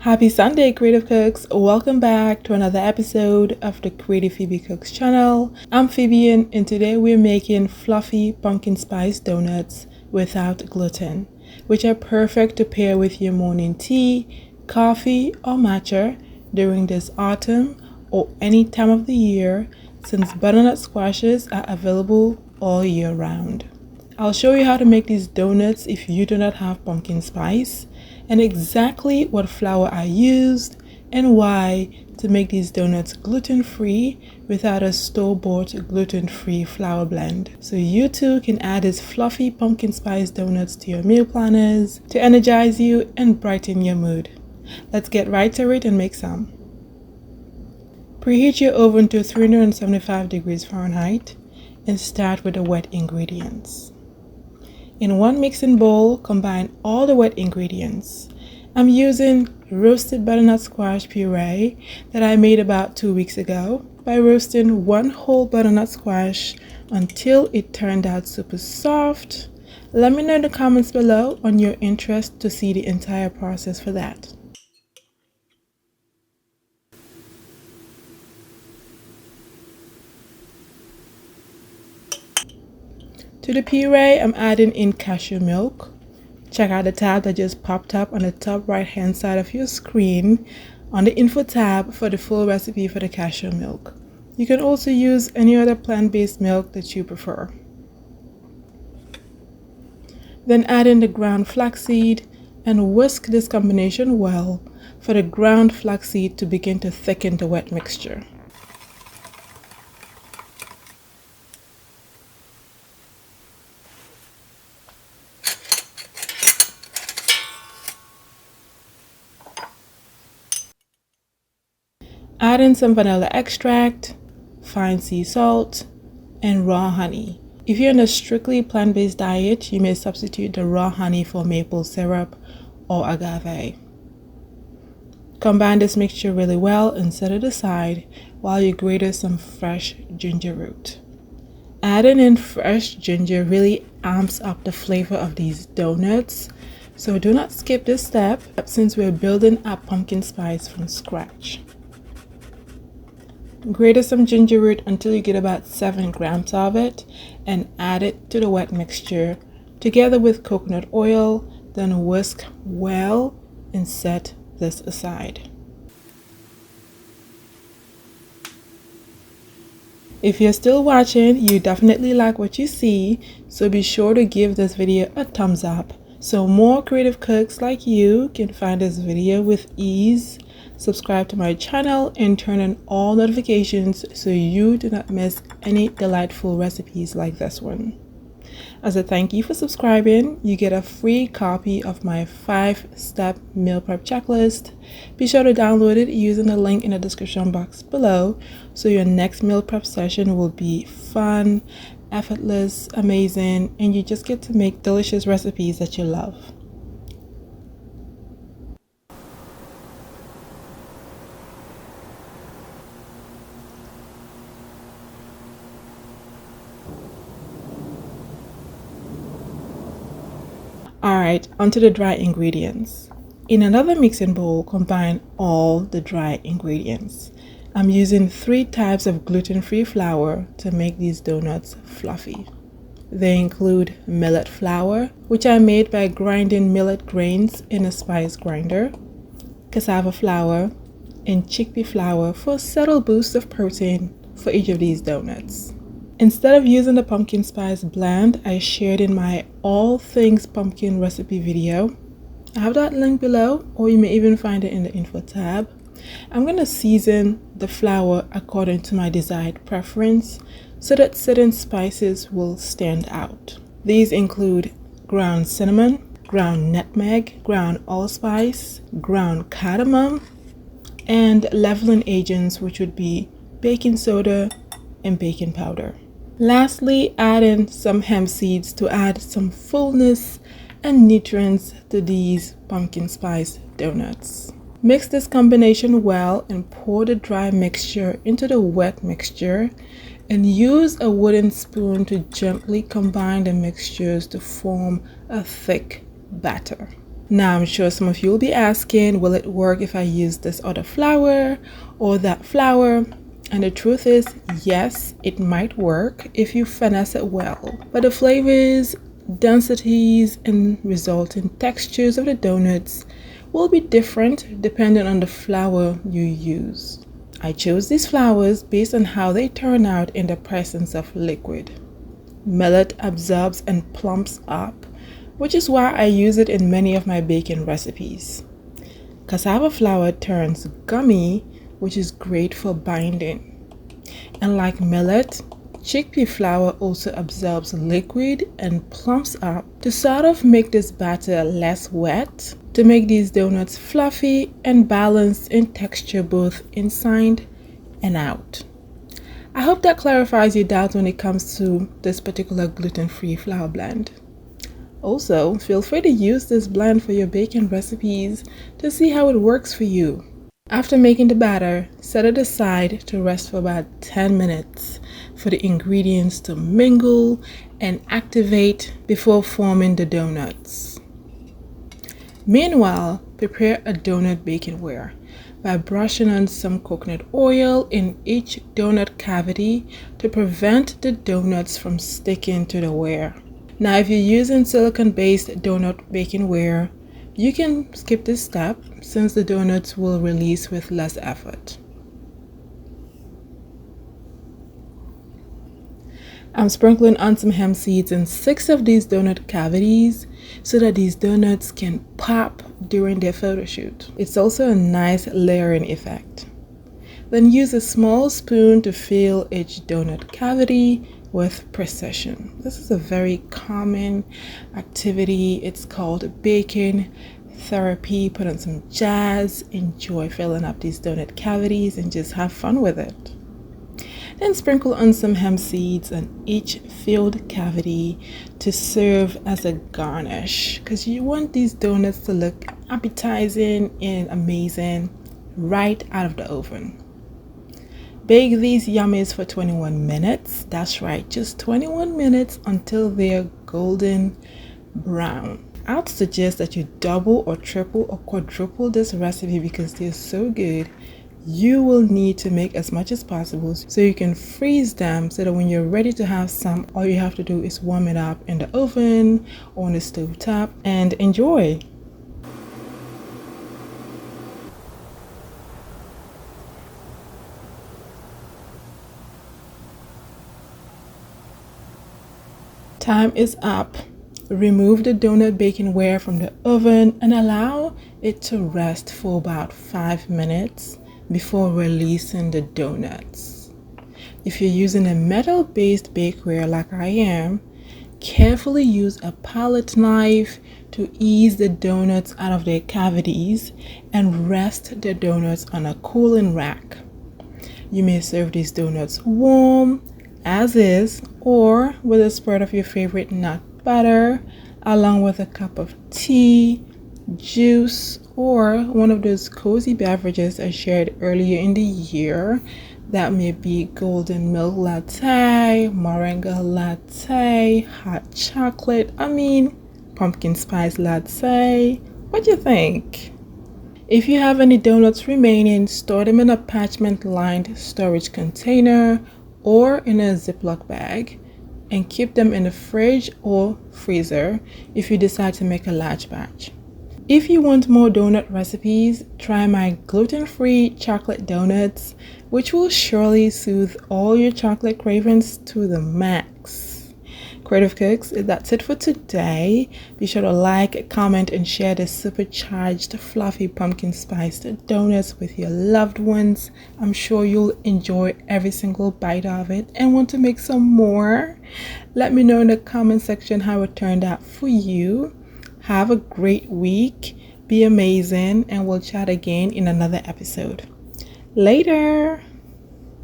Happy Sunday, Creative Cooks! Welcome back to another episode of the Creative Phoebe Cooks channel. I'm Phoebe and today we're making fluffy pumpkin spice donuts without gluten, which are perfect to pair with your morning tea, coffee, or matcha during this autumn or any time of the year, since butternut squashes are available all year round. I'll show you how to make these donuts if you do not have pumpkin spice, and exactly what flour I used and why to make these donuts gluten-free without a store-bought gluten-free flour blend. So you too can add these fluffy pumpkin spice donuts to your meal planners to energize you and brighten your mood. Let's get right to it and make some. Preheat your oven to 375 degrees Fahrenheit and start with the wet ingredients. In one mixing bowl, combine all the wet ingredients. I'm using roasted butternut squash puree that I made about 2 weeks ago by roasting one whole butternut squash until it turned out super soft. Let me know in the comments below on your interest to see the entire process for that. To the puree, I'm adding in cashew milk. Check out the tab that just popped up on the top right hand side of your screen on the info tab for the full recipe for the cashew milk. You can also use any other plant-based milk that you prefer. Then add in the ground flaxseed and whisk this combination well for the ground flaxseed to begin to thicken the wet mixture. Add in some vanilla extract, fine sea salt, and raw honey. If you're on a strictly plant-based diet, you may substitute the raw honey for maple syrup or agave. Combine this mixture really well and set it aside while you grate some fresh ginger root. Adding in fresh ginger really amps up the flavor of these donuts, so do not skip this step since we're building our pumpkin spice from scratch. Grate some ginger root until you get about 7 grams of it and add it to the wet mixture together with coconut oil, then whisk well and set this aside. If you're still watching, you definitely like what you see, so be sure to give this video a thumbs up so more creative cooks like you can find this video with ease. Subscribe to my channel and turn on all notifications so you do not miss any delightful recipes like this one. As a thank you for subscribing, you get a free copy of my 5-step meal prep checklist. Be sure to download it using the link in the description box below so your next meal prep session will be fun, effortless, amazing, and you just get to make delicious recipes that you love. Alright, onto the dry ingredients. In another mixing bowl, combine all the dry ingredients. I'm using 3 types of gluten-free flour to make these donuts fluffy. They include millet flour, which I made by grinding millet grains in a spice grinder, cassava flour, and chickpea flour for a subtle boost of protein for each of these donuts. Instead of using the pumpkin spice blend I shared in my all things pumpkin recipe video, I have that link below, or you may even find it in the info tab. I'm going to season the flour according to my desired preference so that certain spices will stand out. These include ground cinnamon, ground nutmeg, ground allspice, ground cardamom, and leavening agents, which would be baking soda and baking powder. Lastly, add in some hemp seeds to add some fullness and nutrients to these pumpkin spice donuts. Mix this combination well and pour the dry mixture into the wet mixture and use a wooden spoon to gently combine the mixtures to form a thick batter. Now, I'm sure some of you will be asking, will it work if I use this other flour or that flour? And the truth is, yes, it might work if you finesse it well. But the flavors, densities, and resulting textures of the donuts will be different depending on the flour you use. I chose these flours based on how they turn out in the presence of liquid. Millet absorbs and plumps up, which is why I use it in many of my baking recipes. Cassava flour turns gummy, which is great for binding. And like millet, chickpea flour also absorbs liquid and plumps up to sort of make this batter less wet, to make these donuts fluffy and balanced in texture both inside and out. I hope that clarifies your doubts when it comes to this particular gluten-free flour blend. Also, feel free to use this blend for your baking recipes to see how it works for you. After making the batter, set it aside to rest for about 10 minutes for the ingredients to mingle and activate before forming the donuts. Meanwhile, prepare a donut baking ware by brushing on some coconut oil in each donut cavity to prevent the donuts from sticking to the ware. Now, if you're using silicone-based donut baking ware, you can skip this step since the donuts will release with less effort. I'm sprinkling on some hemp seeds in 6 of these donut cavities so that these donuts can pop during their photo shoot. It's also a nice layering effect. Then use a small spoon to fill each donut cavity with precision. This is a very common activity. It's called baking therapy. Put on some jazz, enjoy filling up these donut cavities, and just have fun with it. Then sprinkle on some hemp seeds on each filled cavity to serve as a garnish, because you want these donuts to look appetizing and amazing right out of the oven. Bake these yummies for 21 minutes. That's right, just 21 minutes until they're golden brown. I'd suggest that you double or triple or quadruple this recipe because they're so good. You will need to make as much as possible so you can freeze them so that when you're ready to have some, all you have to do is warm it up in the oven or on the stove top and enjoy. Time is up. Remove the donut baking ware from the oven and allow it to rest for about 5 minutes before releasing the donuts. If you're using a metal-based bakeware like I am, carefully use a palette knife to ease the donuts out of their cavities and rest the donuts on a cooling rack. You may serve these donuts warm, as is, or with a spread of your favorite nut butter, along with a cup of tea, juice, or one of those cozy beverages I shared earlier in the year. That may be golden milk latte, moringa latte, hot chocolate, pumpkin spice latte. What do you think? If you have any donuts remaining, store them in a parchment-lined storage container or in a Ziploc bag and keep them in the fridge or freezer if you decide to make a large batch. If you want more donut recipes, try my gluten-free chocolate donuts, which will surely soothe all your chocolate cravings to the max. Creative Cooks, that's it for today. Be sure to like, comment, and share the supercharged fluffy pumpkin spiced donuts with your loved ones. I'm sure you'll enjoy every single bite of it and want to make some more. Let me know in the comment section how it turned out for you. Have a great week. Be amazing, and we'll chat again in another episode. Later.